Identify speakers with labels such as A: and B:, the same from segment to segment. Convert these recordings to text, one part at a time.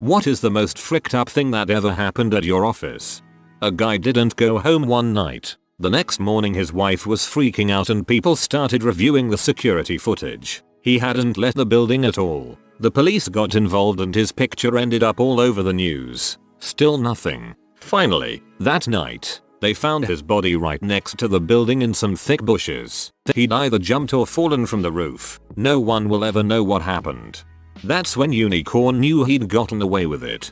A: What is the most fricked up thing that ever happened at your office? A guy didn't go home one night. The next morning his wife was freaking out and people started reviewing the security footage. He hadn't left the building at all. The police got involved and his picture ended up all over the news. Still nothing. Finally, that night, they found his body right next to the building in some thick bushes. He'd either jumped or fallen from the roof. No one will ever know what happened. That's when Unicorn knew he'd gotten away with it.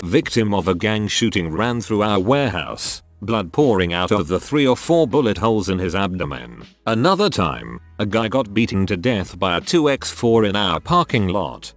A: Victim of a gang shooting ran through our warehouse, blood pouring out of the 3 or 4 bullet holes in his abdomen. Another time, a guy got beaten to death by a 2x4 in our parking lot.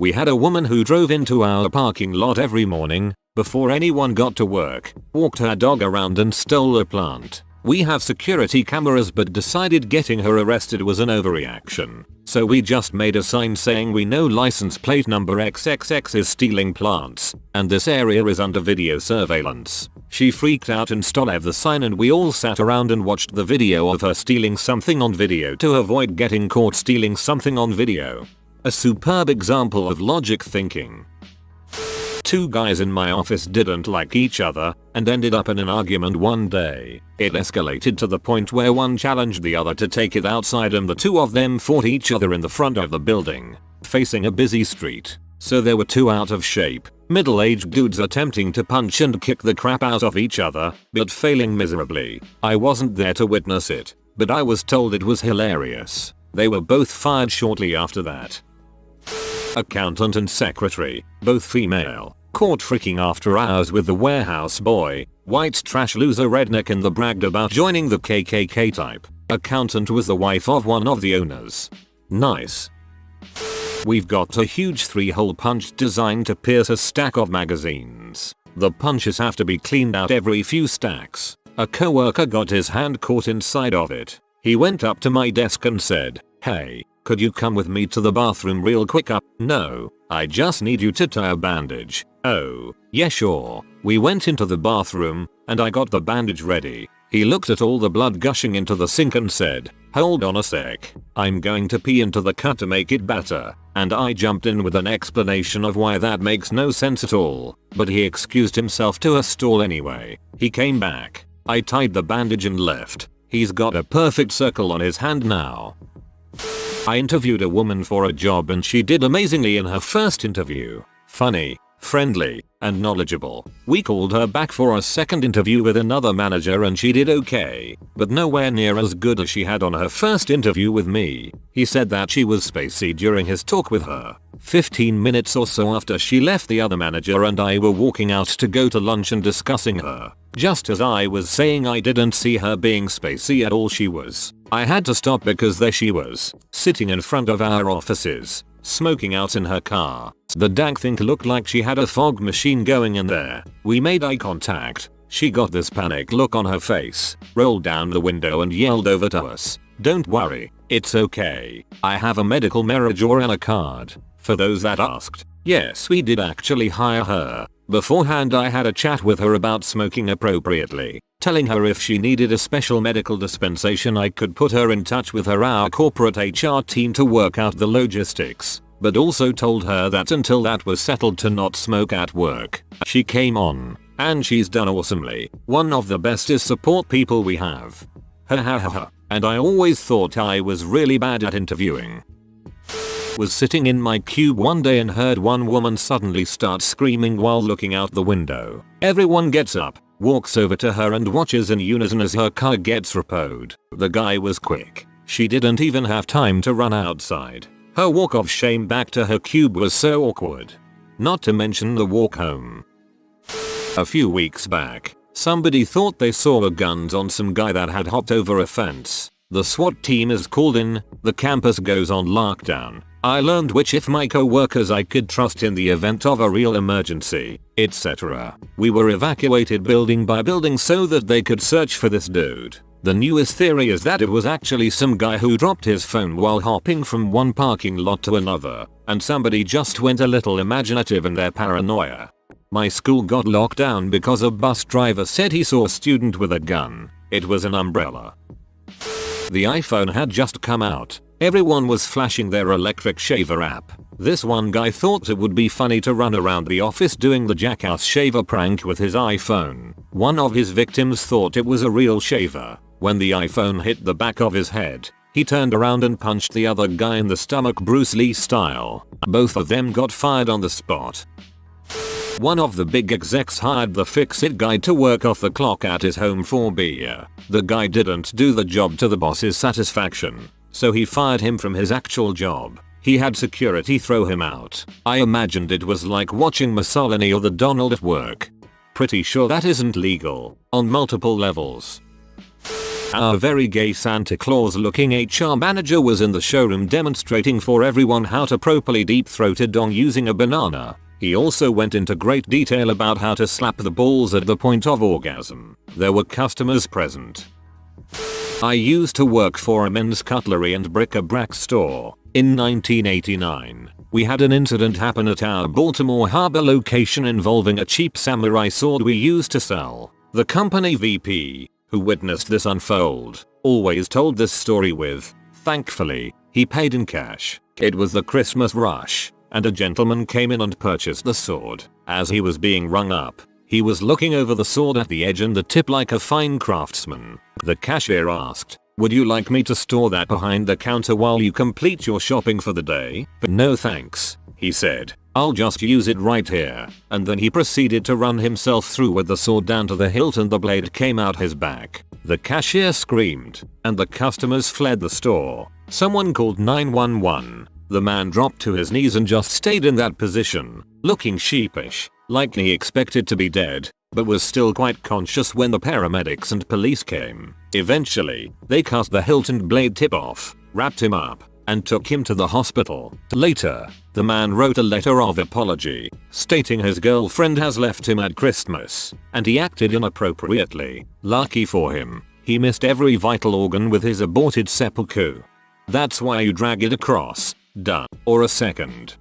A: We had a woman who drove into our parking lot every morning, before anyone got to work, walked her dog around and stole a plant. We have security cameras but decided getting her arrested was an overreaction. So we just made a sign saying we know license plate number XXX is stealing plants, and this area is under video surveillance. She freaked out and stole the sign and we all sat around and watched the video of her stealing something on video to avoid getting caught stealing something on video. A superb example of logic thinking. 2 guys in my office didn't like each other and ended up in an argument one day. It escalated to the point where one challenged the other to take it outside and the 2 of them fought each other in the front of the building, facing a busy street. So there were 2 out of shape, middle-aged dudes attempting to punch and kick the crap out of each other, but failing miserably. I wasn't there to witness it, but I was told it was hilarious. They were both fired shortly after that. Accountant and secretary, both female, caught freaking after hours with the warehouse boy, white trash loser redneck and the bragged about joining the KKK type. Accountant was the wife of one of the owners. Nice. We've got a huge 3-hole punch designed to pierce a stack of magazines. The punches have to be cleaned out every few stacks. A coworker got his hand caught inside of it. He went up to my desk and said, "Hey, could you come with me to the bathroom real quick?" "No, I just need you to tie a bandage." "Oh, yeah sure." We went into the bathroom, and I got the bandage ready. He looked at all the blood gushing into the sink and said, "Hold on a sec. I'm going to pee into the cut to make it better." And I jumped in with an explanation of why that makes no sense at all. But he excused himself to a stall anyway. He came back. I tied the bandage and left. He's got a perfect circle on his hand now. I interviewed a woman for a job and she did amazingly in her first interview. Funny, friendly, and knowledgeable. We called her back for a second interview with another manager and she did okay, but nowhere near as good as she had on her first interview with me. He said that she was spacey during his talk with her. 15 minutes or so after she left, the other manager and I were walking out to go to lunch and discussing her. Just as I was saying I didn't see her being spacey at all, she was. I had to stop because there she was, sitting in front of our offices, smoking out in her car. The dang thing looked like she had a fog machine going in there. We made eye contact. She got this panic look on her face, rolled down the window and yelled over to us, "Don't worry, it's okay. I have a medical marijuana card." For those that asked, yes, we did actually hire her. Beforehand I had a chat with her about smoking appropriately, telling her if she needed a special medical dispensation I could put her in touch with our corporate HR team to work out the logistics, but also told her that until that was settled to not smoke at work. She came on, and she's done awesomely. One of the bestest support people we have. Ha ha ha ha. And I always thought I was really bad at interviewing. Was sitting in my cube one day and heard one woman suddenly start screaming while looking out the window. Everyone gets up, walks over to her and watches in unison as her car gets repoed. The guy was quick. She didn't even have time to run outside. Her walk of shame back to her cube was so awkward. Not to mention the walk home. A few weeks back, somebody thought they saw a guns on some guy that had hopped over a fence. The SWAT team is called in, the campus goes on lockdown. I learned which if my co-workers I could trust in the event of a real emergency, etc. We were evacuated building by building so that they could search for this dude. The newest theory is that it was actually some guy who dropped his phone while hopping from one parking lot to another, and somebody just went a little imaginative in their paranoia. My school got locked down because a bus driver said he saw a student with a gun. It was an umbrella. The iPhone had just come out, Everyone was flashing their electric shaver app. This one guy thought it would be funny to run around the office doing the jackass shaver prank with his iPhone. One of his victims thought it was a real shaver. When the iPhone hit the back of his head, he turned around and punched the other guy in the stomach Bruce Lee style. Both of them got fired on the spot. One of the big execs hired the fix-it guy to work off the clock at his home for beer. The guy didn't do the job to the boss's satisfaction, so he fired him from his actual job. He had security throw him out. I imagined it was like watching Mussolini or the Donald at work. Pretty sure that isn't legal, on multiple levels. Our very gay Santa Claus looking HR manager was in the showroom demonstrating for everyone how to properly deep-throat a dong using a banana. He also went into great detail about how to slap the balls at the point of orgasm. There were customers present. I used to work for a men's cutlery and bric-a-brac store. In 1989, we had an incident happen at our Baltimore Harbor location involving a cheap samurai sword we used to sell. The company VP, who witnessed this unfold, always told this story with, "Thankfully, he paid in cash. It was the Christmas rush, and a gentleman came in and purchased the sword. As he was being rung up, he was looking over the sword at the edge and the tip like a fine craftsman. The cashier asked, 'Would you like me to store that behind the counter while you complete your shopping for the day?' 'No thanks,' he said. 'I'll just use it right here.' And then he proceeded to run himself through with the sword down to the hilt and the blade came out his back. The cashier screamed, and the customers fled the store. Someone called 911. The man dropped to his knees and just stayed in that position, looking sheepish, like he expected to be dead, but was still quite conscious when the paramedics and police came. Eventually, they cut the hilt and blade tip off, wrapped him up, and took him to the hospital. Later, the man wrote a letter of apology, stating his girlfriend has left him at Christmas, and he acted inappropriately. Lucky for him, he missed every vital organ with his aborted seppuku. That's why you drag it across. Duh. Or a second.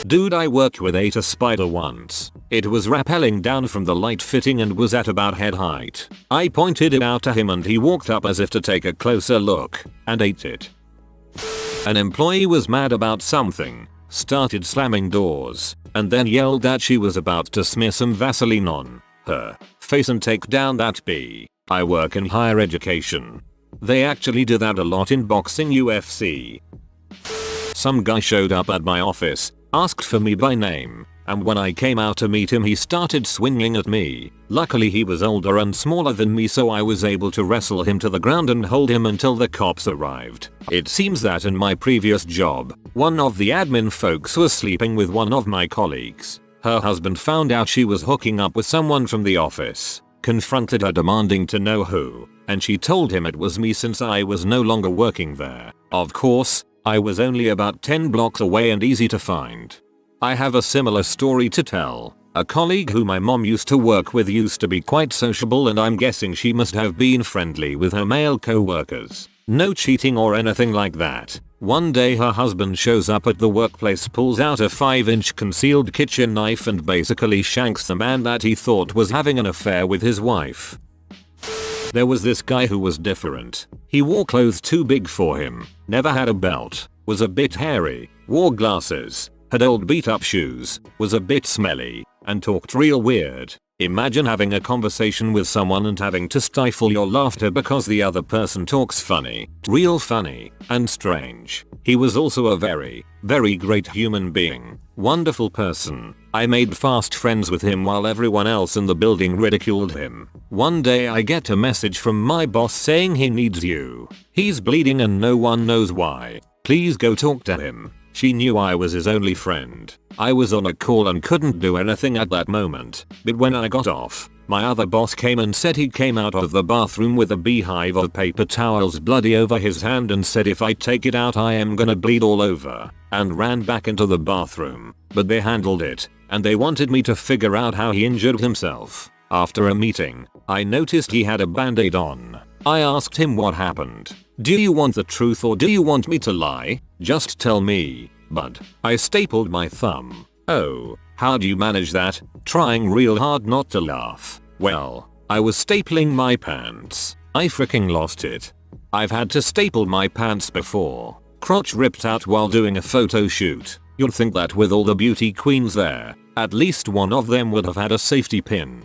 A: Dude, I worked with a spider once. It was rappelling down from the light fitting and was at about head height. I pointed it out to him and he walked up as if to take a closer look, and ate it. An employee was mad about something, started slamming doors, and then yelled that she was about to smear some Vaseline on her face and take down that bee. I work in higher education. They actually do that a lot in boxing UFC. Some guy showed up at my office, asked for me by name, and when I came out to meet him he started swinging at me. Luckily he was older and smaller than me, so I was able to wrestle him to the ground and hold him until the cops arrived. It seems that in my previous job, one of the admin folks was sleeping with one of my colleagues. Her husband found out she was hooking up with someone from the office, confronted her demanding to know who, and she told him it was me since I was no longer working there. Of course, I was only about 10 blocks away and easy to find. I have a similar story to tell. A colleague who my mom used to work with used to be quite sociable, and I'm guessing she must have been friendly with her male co-workers. No cheating or anything like that. One day her husband shows up at the workplace, pulls out a 5-inch concealed kitchen knife and basically shanks the man that he thought was having an affair with his wife. There was this guy who was different. He wore clothes too big for him, never had a belt, was a bit hairy, wore glasses, had old beat up shoes, was a bit smelly, and talked real weird. Imagine having a conversation with someone and having to stifle your laughter because the other person talks funny, real funny, and strange. He was also a very, very great human being. Wonderful person. I made fast friends with him while everyone else in the building ridiculed him. One day I get a message from my boss saying he needs you. He's bleeding and no one knows why. Please go talk to him. She knew I was his only friend. I was on a call and couldn't do anything at that moment, but when I got off, my other boss came and said he came out of the bathroom with a beehive of paper towels bloody over his hand and said if I take it out I am gonna bleed all over, and ran back into the bathroom, but they handled it, and they wanted me to figure out how he injured himself. After a meeting, I noticed he had a band-aid on. I asked him what happened. Do you want the truth or do you want me to lie? Just tell me, bud. I stapled my thumb. Oh, how do you manage that? Trying real hard not to laugh. Well, I was stapling my pants. I freaking lost it. I've had to staple my pants before. Crotch ripped out while doing a photo shoot. You'd think that with all the beauty queens there, at least one of them would have had a safety pin.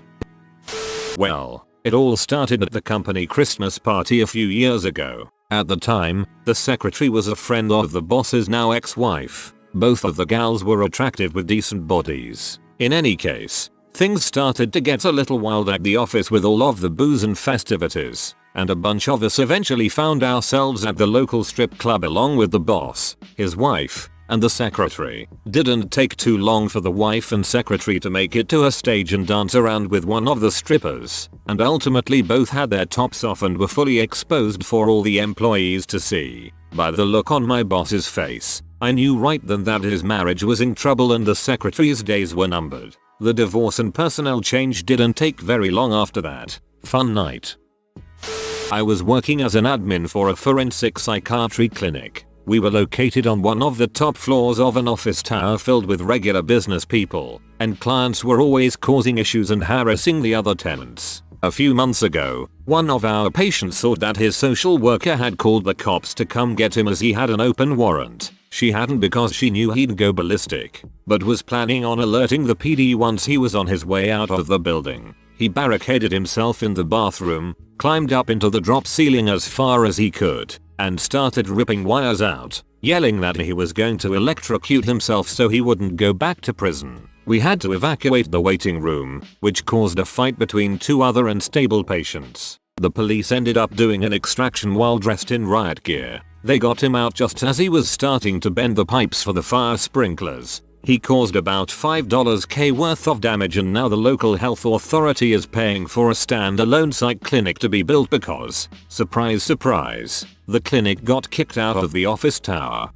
A: Well, it all started at the company Christmas party a few years ago. At the time, the secretary was a friend of the boss's now ex-wife. Both of the gals were attractive with decent bodies. In any case, things started to get a little wild at the office with all of the booze and festivities, and a bunch of us eventually found ourselves at the local strip club along with the boss, his wife, and the secretary. Didn't take too long for the wife and secretary to make it to a stage and dance around with one of the strippers, and ultimately both had their tops off and were fully exposed for all the employees to see. By the look on my boss's face, I knew right then that his marriage was in trouble and the secretary's days were numbered. The divorce and personnel change didn't take very long after that. Fun night. I was working as an admin for a forensic psychiatry clinic. We were located on one of the top floors of an office tower filled with regular business people, and clients were always causing issues and harassing the other tenants. A few months ago, one of our patients thought that his social worker had called the cops to come get him as he had an open warrant. She hadn't because she knew he'd go ballistic, but was planning on alerting the PD once he was on his way out of the building. He barricaded himself in the bathroom, climbed up into the drop ceiling as far as he could, and started ripping wires out, yelling that he was going to electrocute himself so he wouldn't go back to prison. We had to evacuate the waiting room, which caused a fight between two other unstable patients. The police ended up doing an extraction while dressed in riot gear. They got him out just as he was starting to bend the pipes for the fire sprinklers. He caused about $5K worth of damage, and now the local health authority is paying for a standalone psych clinic to be built because, surprise surprise, the clinic got kicked out of the office tower.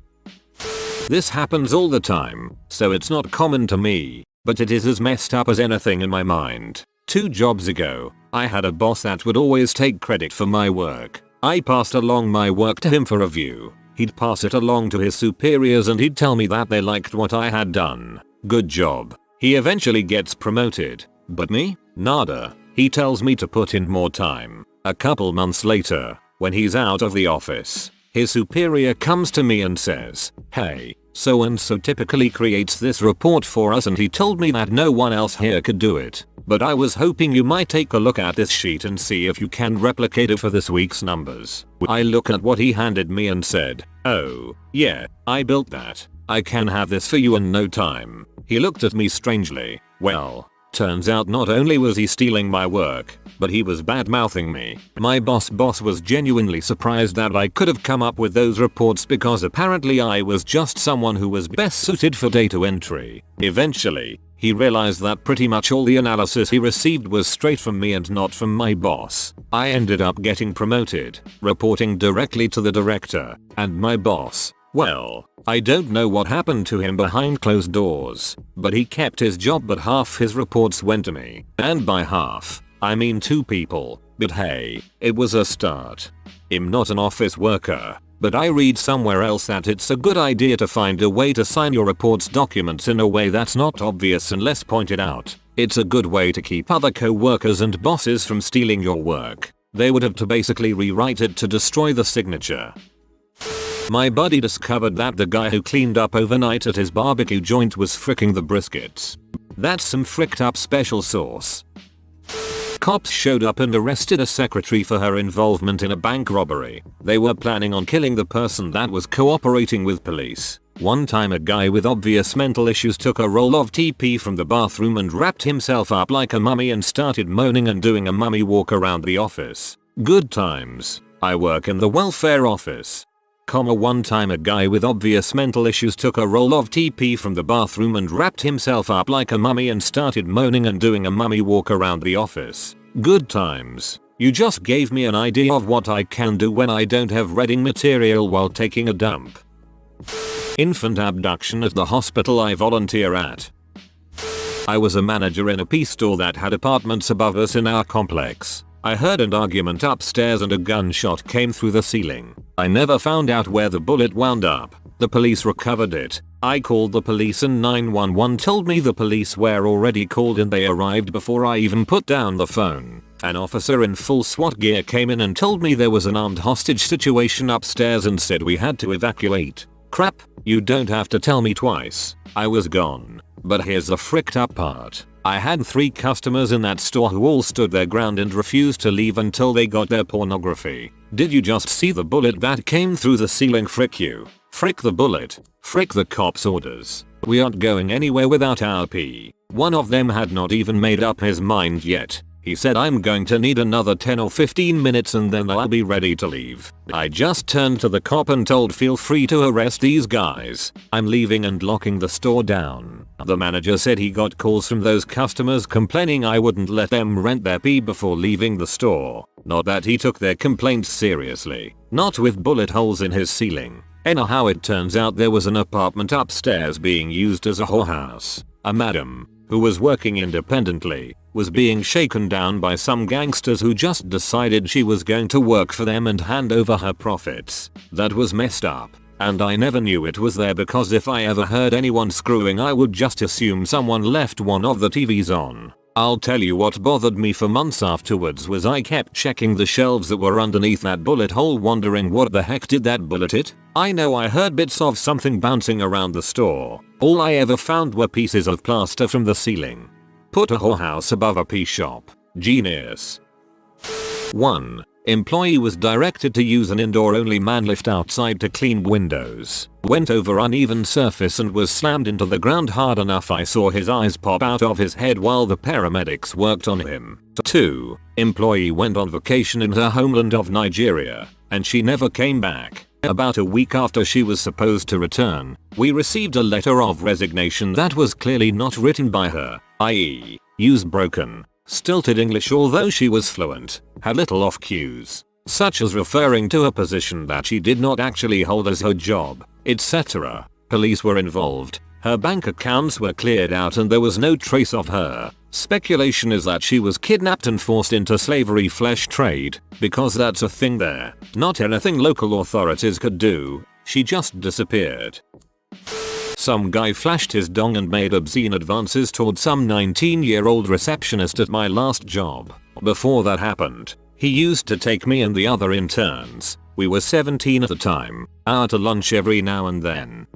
A: This happens all the time, so it's not common to me, but it is as messed up as anything in my mind. 2 jobs ago, I had a boss that would always take credit for my work. I passed along my work to him for review. He'd pass it along to his superiors and he'd tell me that they liked what I had done. Good job. He eventually gets promoted. But me? Nada. He tells me to put in more time. A couple months later, when he's out of the office, his superior comes to me and says, "Hey, so and so typically creates this report for us and he told me that no one else here could do it. But I was hoping you might take a look at this sheet and see if you can replicate it for this week's numbers." I look at what he handed me and said, "Oh, yeah, I built that. I can have this for you in no time." He looked at me strangely. Well, turns out not only was he stealing my work, but he was bad-mouthing me. My boss was genuinely surprised that I could have come up with those reports because apparently I was just someone who was best suited for data entry. Eventually, he realized that pretty much all the analysis he received was straight from me and not from my boss. I ended up getting promoted, reporting directly to the director, and my boss, well, I don't know what happened to him behind closed doors, but he kept his job, but half his reports went to me. And by half, I mean 2 people. But hey, it was a start. I'm not an office worker, but I read somewhere else that it's a good idea to find a way to sign your reports documents in a way that's not obvious unless pointed out. It's a good way to keep other co-workers and bosses from stealing your work. They would have to basically rewrite it to destroy the signature. My buddy discovered that the guy who cleaned up overnight at his barbecue joint was fricking the briskets. That's some fricked up special sauce. Cops showed up and arrested a secretary for her involvement in a bank robbery. They were planning on killing the person that was cooperating with police. One time a guy with obvious mental issues took a roll of TP from the bathroom and wrapped himself up like a mummy and started moaning and doing a mummy walk around the office. Good times. I work in the welfare office. One time a guy with obvious mental issues took a roll of TP from the bathroom and wrapped himself up like a mummy and started moaning and doing a mummy walk around the office. Good times. You just gave me an idea of what I can do when I don't have reading material while taking a dump. Infant abduction at the hospital I volunteer at. I was a manager in a pea store that had apartments above us in our complex. I heard an argument upstairs and a gunshot came through the ceiling. I never found out where the bullet wound up. The police recovered it. I called the police and 911 told me the police were already called and they arrived before I even put down the phone. An officer in full SWAT gear came in and told me there was an armed hostage situation upstairs and said we had to evacuate. Crap, you don't have to tell me twice. I was gone. But here's the fricked up part. I had 3 customers in that store who all stood their ground and refused to leave until they got their pornography. Did you just see the bullet that came through the ceiling? Frick you. Frick the bullet. Frick the cops' orders. We aren't going anywhere without our pee. One of them had not even made up his mind yet. He said, I'm going to need another 10 or 15 minutes and then I'll be ready to leave. I just turned to the cop and told, feel free to arrest these guys. I'm leaving and locking the store down. The manager said he got calls from those customers complaining I wouldn't let them rent their pee before leaving the store. Not that he took their complaints seriously. Not with bullet holes in his ceiling. Anyhow, it turns out there was an apartment upstairs being used as a whorehouse. A madam, who was working independently, was being shaken down by some gangsters who just decided she was going to work for them and hand over her profits. That was messed up. And I never knew it was there because if I ever heard anyone screwing I would just assume someone left one of the TVs on. I'll tell you what bothered me for months afterwards was I kept checking the shelves that were underneath that bullet hole wondering what the heck did that bullet hit? I know I heard bits of something bouncing around the store. All I ever found were pieces of plaster from the ceiling. Put a whorehouse above a pea shop. Genius. 1. Employee was directed to use an indoor-only man lift outside to clean windows. Went over uneven surface and was slammed into the ground hard enough I saw his eyes pop out of his head while the paramedics worked on him. 2. Employee went on vacation in her homeland of Nigeria, and she never came back. About a week after she was supposed to return, we received a letter of resignation that was clearly not written by her, i.e., used broken, stilted English although she was fluent, had little off cues, such as referring to a position that she did not actually hold as her job, etc. Police were involved, her bank accounts were cleared out and there was no trace of her. Speculation is that she was kidnapped and forced into slavery flesh trade, because that's a thing there. Not anything local authorities could do, she just disappeared. Some guy flashed his dong and made obscene advances toward some 19-year-old receptionist at my last job. Before that happened, he used to take me and the other interns, we were 17 at the time, out to lunch every now and then.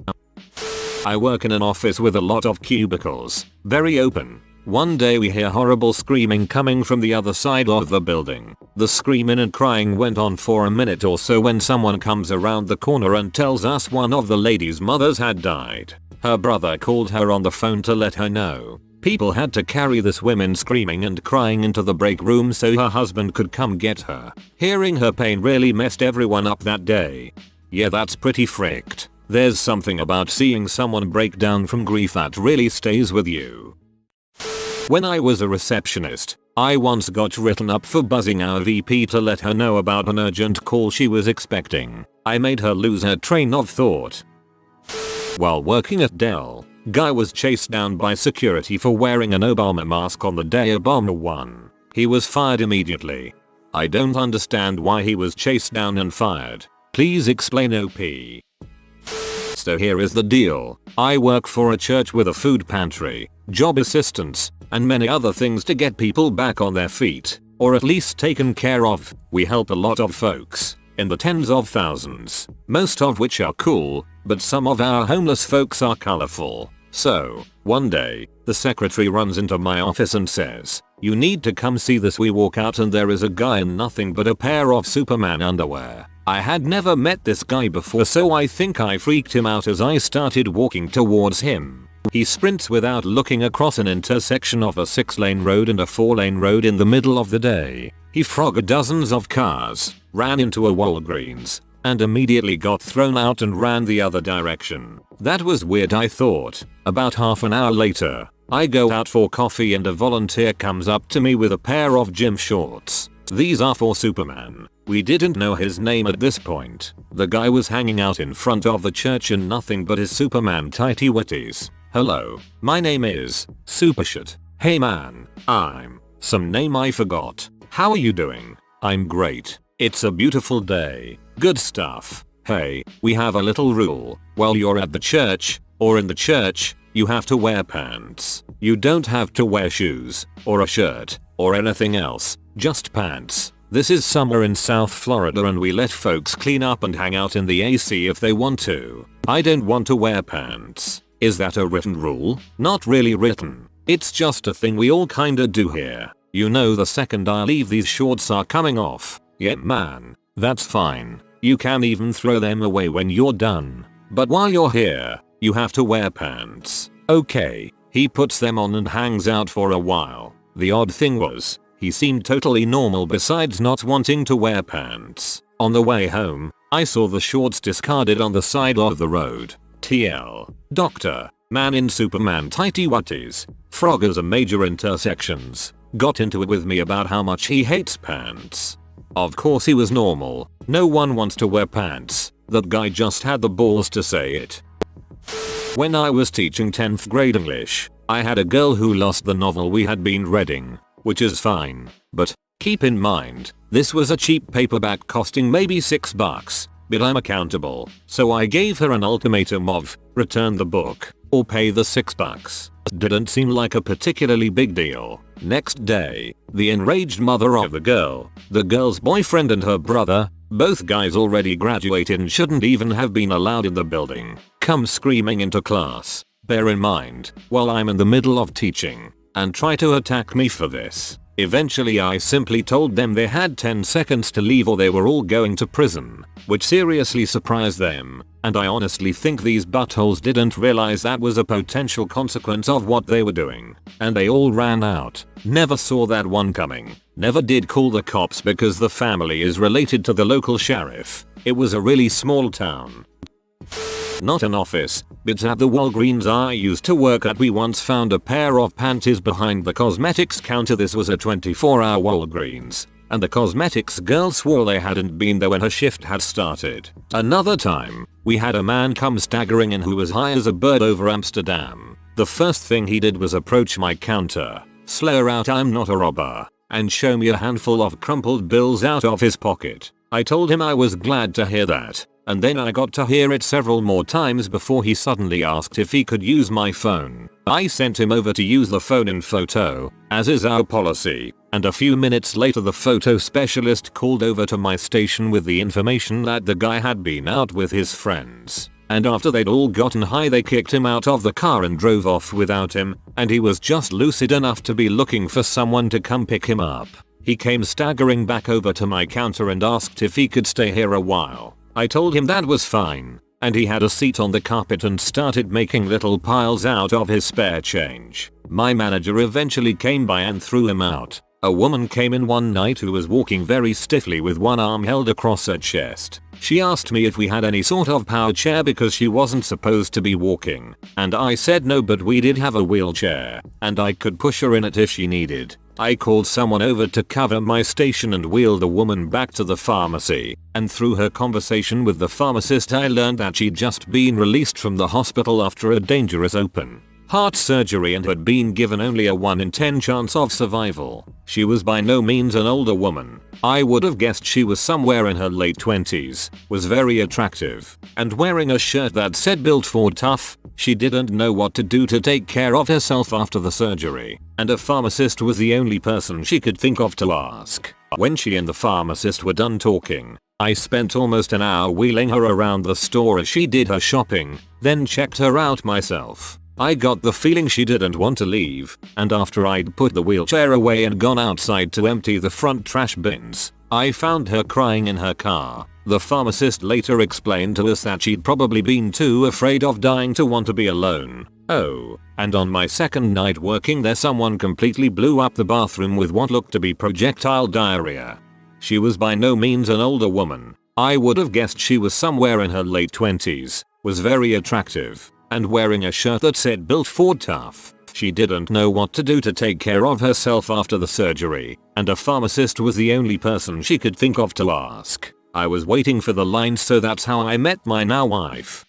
A: I work in an office with a lot of cubicles, very open. One day we hear horrible screaming coming from the other side of the building. The screaming and crying went on for a minute or so when someone comes around the corner and tells us one of the lady's mothers had died. Her brother called her on the phone to let her know. People had to carry this woman screaming and crying into the break room so her husband could come get her. Hearing her pain really messed everyone up that day. Yeah, that's pretty fricked. There's something about seeing someone break down from grief that really stays with you. When I was a receptionist, I once got written up for buzzing our VP to let her know about an urgent call she was expecting. I made her lose her train of thought. While working at Dell, guy was chased down by security for wearing an Obama mask on the day Obama won. He was fired immediately. I don't understand why he was chased down and fired. Please explain OP. So here is the deal. I work for a church with a food pantry, job assistance, and many other things to get people back on their feet, or at least taken care of. We help a lot of folks, in the tens of thousands, most of which are cool, but some of our homeless folks are colorful. So, one day, the secretary runs into my office and says, "You need to come see this." We walk out and there is a guy in nothing but a pair of Superman underwear. I had never met this guy before, so I think I freaked him out as I started walking towards him. He sprints without looking across an intersection of a 6-lane road and a 4-lane road in the middle of the day. He frogged dozens of cars, ran into a Walgreens, and immediately got thrown out and ran the other direction. That was weird, I thought. About half an hour later, I go out for coffee and a volunteer comes up to me with a pair of gym shorts. These are for Superman. We didn't know his name at this point. The guy was hanging out in front of the church in nothing but his Superman tighty whities. "Hello, my name is Supershit. Hey man, I'm some name I forgot. How are you doing?" "I'm great. It's a beautiful day. Good stuff. Hey, we have a little rule. While you're at the church, or in the church, you have to wear pants. You don't have to wear shoes, or a shirt, or anything else. Just pants. This is summer in South Florida and we let folks clean up and hang out in the AC if they want to. I don't want to wear pants. Is that a written rule? Not really written. It's just a thing we all kinda do here. You know, the second I leave these shorts are coming off. Yeah man, that's fine. You can even throw them away when you're done. But while you're here, you have to wear pants. Okay. He puts them on and hangs out for a while. The odd thing was, he seemed totally normal besides not wanting to wear pants. On the way home, I saw the shorts discarded on the side of the road. TL. Doctor. Man in Superman tighty whities. Froggers are major intersections. Got into it with me about how much he hates pants. Of course he was normal. No one wants to wear pants. That guy just had the balls to say it. When I was teaching 10th grade English, I had a girl who lost the novel we had been reading, which is fine. But keep in mind, this was a cheap paperback costing maybe $6. But I'm accountable, so I gave her an ultimatum of return the book or pay the $6. Didn't seem like a particularly big deal. Next day, the enraged mother of the girl's boyfriend and her brother, both guys already graduated and shouldn't even have been allowed in the building, come screaming into class. Bear in mind, while I'm in the middle of teaching, and try to attack me for this. Eventually I simply told them they had 10 seconds to leave or they were all going to prison, which seriously surprised them, and I honestly think these buttholes didn't realize that was a potential consequence of what they were doing, and they all ran out. Never saw that one coming. Never did call the cops because the family is related to the local sheriff. It was a really small town. Not an office, but at the Walgreens I used to work at we once found a pair of panties behind the cosmetics counter. This was a 24-hour Walgreens, and the cosmetics girl swore they hadn't been there when her shift had started. Another time, we had a man come staggering in who was high as a bird over Amsterdam. The first thing he did was approach my counter, slur out "I'm not a robber," and show me a handful of crumpled bills out of his pocket. I told him I was glad to hear that. And then I got to hear it several more times before he suddenly asked if he could use my phone. I sent him over to use the phone in photo, as is our policy, and a few minutes later the photo specialist called over to my station with the information that the guy had been out with his friends. And after they'd all gotten high they kicked him out of the car and drove off without him, and he was just lucid enough to be looking for someone to come pick him up. He came staggering back over to my counter and asked if he could stay here a while. I told him that was fine, and he had a seat on the carpet and started making little piles out of his spare change. My manager eventually came by and threw him out. A woman came in one night who was walking very stiffly with one arm held across her chest. She asked me if we had any sort of power chair because she wasn't supposed to be walking, and I said no, but we did have a wheelchair, and I could push her in it if she needed. I called someone over to cover my station and wheeled the woman back to the pharmacy, and through her conversation with the pharmacist I learned that she'd just been released from the hospital after a dangerous open heart surgery and had been given only a 1 in 10 chance of survival. She was by no means an older woman. I would have guessed she was somewhere in her late 20s, was very attractive, and wearing a shirt that said "Built for Tough." She didn't know what to do to take care of herself after the surgery, and a pharmacist was the only person she could think of to ask. When she and the pharmacist were done talking, I spent almost an hour wheeling her around the store as she did her shopping, then checked her out myself. I got the feeling she didn't want to leave, and after I'd put the wheelchair away and gone outside to empty the front trash bins, I found her crying in her car. The pharmacist later explained to us that she'd probably been too afraid of dying to want to be alone. Oh, and on my second night working there someone completely blew up the bathroom with what looked to be projectile diarrhea. She was by no means an older woman. I would have guessed she was somewhere in her late 20s, was very attractive, and wearing a shirt that said "Built for Tough." She didn't know what to do to take care of herself after the surgery, and a pharmacist was the only person she could think of to ask. I was waiting for the line, so that's how I met my now wife.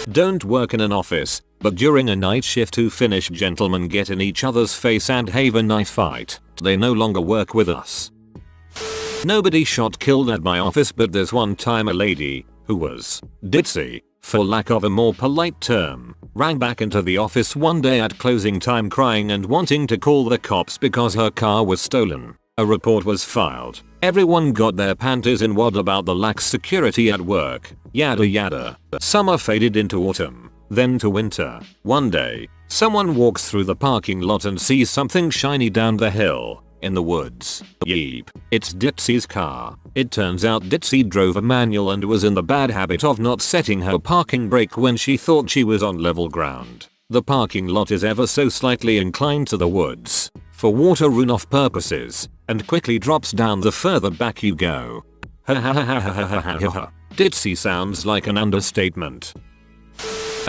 A: Don't work in an office, but during a night shift two Finnish gentlemen get in each other's face and have a knife fight. They no longer work with us. Nobody shot killed at my office, but there's one time a lady, who was ditzy, for lack of a more polite term, rang back into the office one day at closing time crying and wanting to call the cops because her car was stolen. A report was filed. Everyone got their panties in wad about the lax security at work. Yada yada. Summer faded into autumn, then to winter. One day, someone walks through the parking lot and sees something shiny down the hill. In the woods. Yeep. It's Ditsy's car. It turns out Ditsy drove a manual and was in the bad habit of not setting her parking brake when she thought she was on level ground. The parking lot is ever so slightly inclined to the woods for water runoff purposes and quickly drops down the further back you go. Ha ha ha ha ha ha ha ha. Ditsy sounds like an understatement.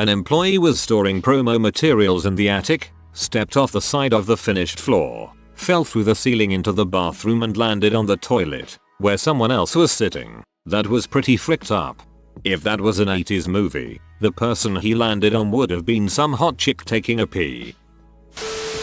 A: An employee was storing promo materials in the attic, stepped off the side of the finished floor, fell through the ceiling into the bathroom and landed on the toilet, where someone else was sitting. That was pretty fricked up. If that was an 80s movie, the person he landed on would have been some hot chick taking a pee.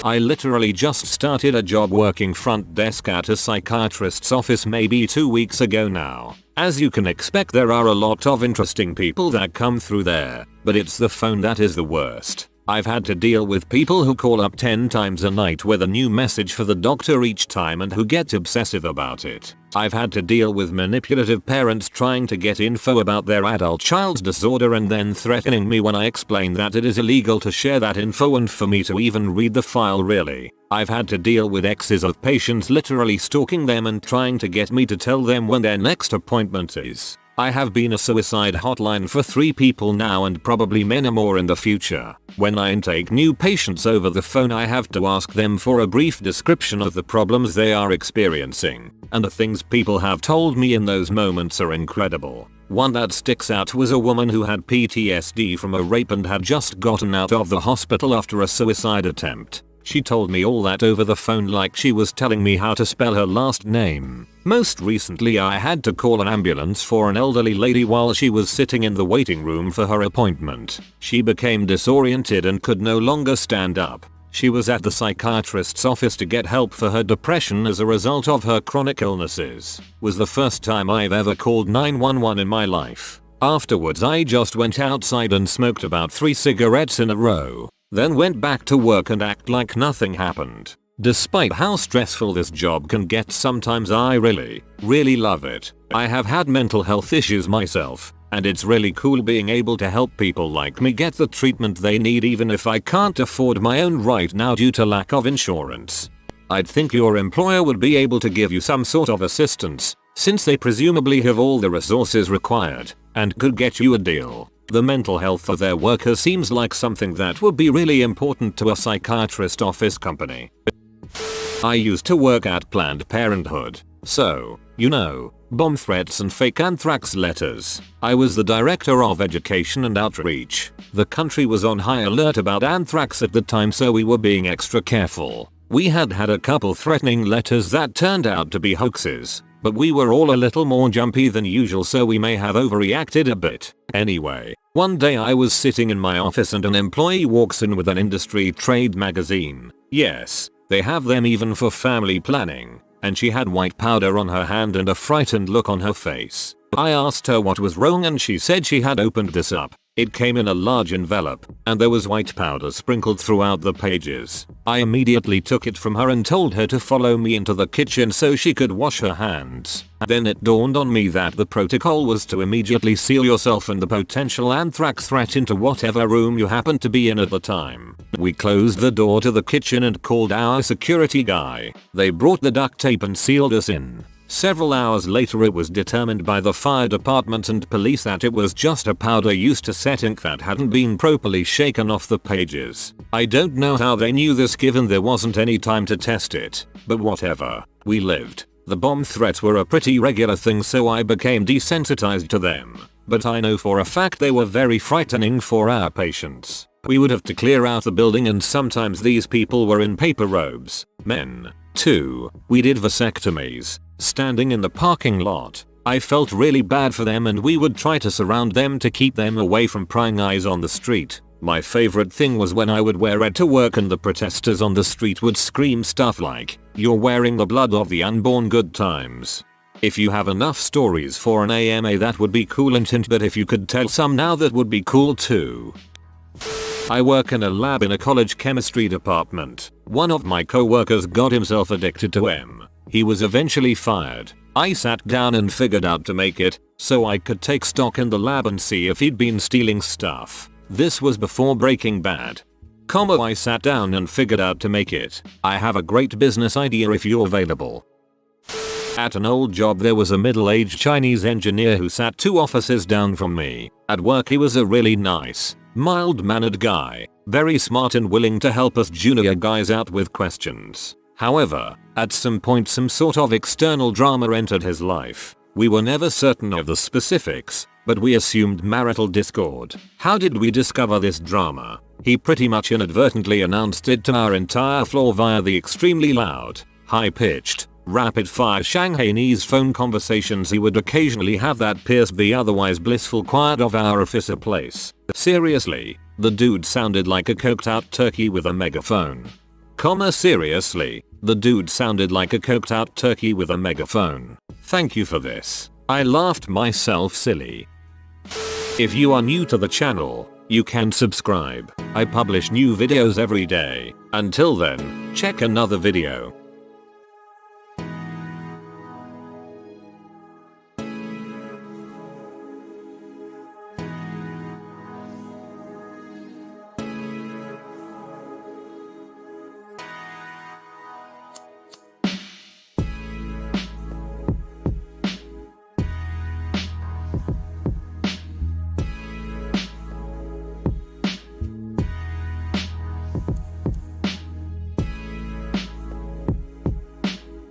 A: I literally just started a job working front desk at a psychiatrist's office maybe 2 weeks ago now. As you can expect, there are a lot of interesting people that come through there, but it's the phone that is the worst. I've had to deal with people who call up 10 times a night with a new message for the doctor each time and who get obsessive about it. I've had to deal with manipulative parents trying to get info about their adult child's disorder and then threatening me when I explain that it is illegal to share that info and for me to even read the file really. I've had to deal with exes of patients literally stalking them and trying to get me to tell them when their next appointment is. I have been a suicide hotline for 3 people now and probably many more in the future. When I intake new patients over the phone, I have to ask them for a brief description of the problems they are experiencing. And the things people have told me in those moments are incredible. One that sticks out was a woman who had PTSD from a rape and had just gotten out of the hospital after a suicide attempt. She told me all that over the phone like she was telling me how to spell her last name. Most recently, I had to call an ambulance for an elderly lady while she was sitting in the waiting room for her appointment. She became disoriented and could no longer stand up. She was at the psychiatrist's office to get help for her depression as a result of her chronic illnesses. Was the first time I've ever called 911 in my life. Afterwards, I just went outside and smoked about 3 cigarettes in a row. Then went back to work and act like nothing happened. Despite how stressful this job can get sometimes, I really love it. I have had mental health issues myself, and it's really cool being able to help people like me get the treatment they need even if I can't afford my own right now due to lack of insurance. I'd think your employer would be able to give you some sort of assistance, since they presumably have all the resources required, and could get you a deal. The mental health of their workers seems like something that would be really important to a psychiatrist office company. I used to work at Planned Parenthood, so, you know, bomb threats and fake anthrax letters. I was the director of education and outreach. The country was on high alert about anthrax at the time, so we were being extra careful. We had a couple threatening letters that turned out to be hoaxes, but we were all a little more jumpy than usual, so we may have overreacted a bit. Anyway, one day I was sitting in my office and an employee walks in with an industry trade magazine. Yes, they have them even for family planning. And she had white powder on her hand and a frightened look on her face. I asked her what was wrong and she said she had opened this up. It came in a large envelope, and there was white powder sprinkled throughout the pages. I immediately took it from her and told her to follow me into the kitchen so she could wash her hands. Then it dawned on me that the protocol was to immediately seal yourself and the potential anthrax threat into whatever room you happened to be in at the time. We closed the door to the kitchen and called our security guy. They brought the duct tape and sealed us in. Several hours later, it was determined by the fire department and police that it was just a powder used to set ink that hadn't been properly shaken off the pages. I don't know how they knew this given there wasn't any time to test it, but whatever. We lived. The bomb threats were a pretty regular thing, so I became desensitized to them. But I know for a fact they were very frightening for our patients. We would have to clear out the building and sometimes these people were in paper robes. Men, too. We did vasectomies. Standing in the parking lot, I felt really bad for them and we would try to surround them to keep them away from prying eyes on the street. My favorite thing was when I would wear red to work and the protesters on the street would scream stuff like, "You're wearing the blood of the unborn, good times." If you have enough stories for an AMA that would be cool and hint, but if you could tell some now that would be cool too. I work in a lab in a college chemistry department. One of my coworkers got himself addicted to He was eventually fired. I sat down and figured out to make it so I could take stock in the lab and see if he'd been stealing stuff. This was before Breaking Bad. I sat down and figured out to make it. I have a great business idea if you're available. At an old job there was a middle-aged Chinese engineer who sat 2 offices down from me. At work he was a really nice, mild-mannered guy, very smart and willing to help us junior guys out with questions. However, at some point some sort of external drama entered his life. We were never certain of the specifics, but we assumed marital discord. How did we discover this drama? He pretty much inadvertently announced it to our entire floor via the extremely loud, high-pitched, rapid-fire Shanghainese phone conversations he would occasionally have that pierce the otherwise blissful quiet of our office place. Seriously, the dude sounded like a coked-out turkey with a megaphone. Seriously, the dude sounded like a coked-out turkey with a megaphone. Thank you for this. I laughed myself silly. If you are new to the channel, you can subscribe. I publish new videos every day. Until then, check another video.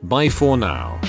A: Bye for now.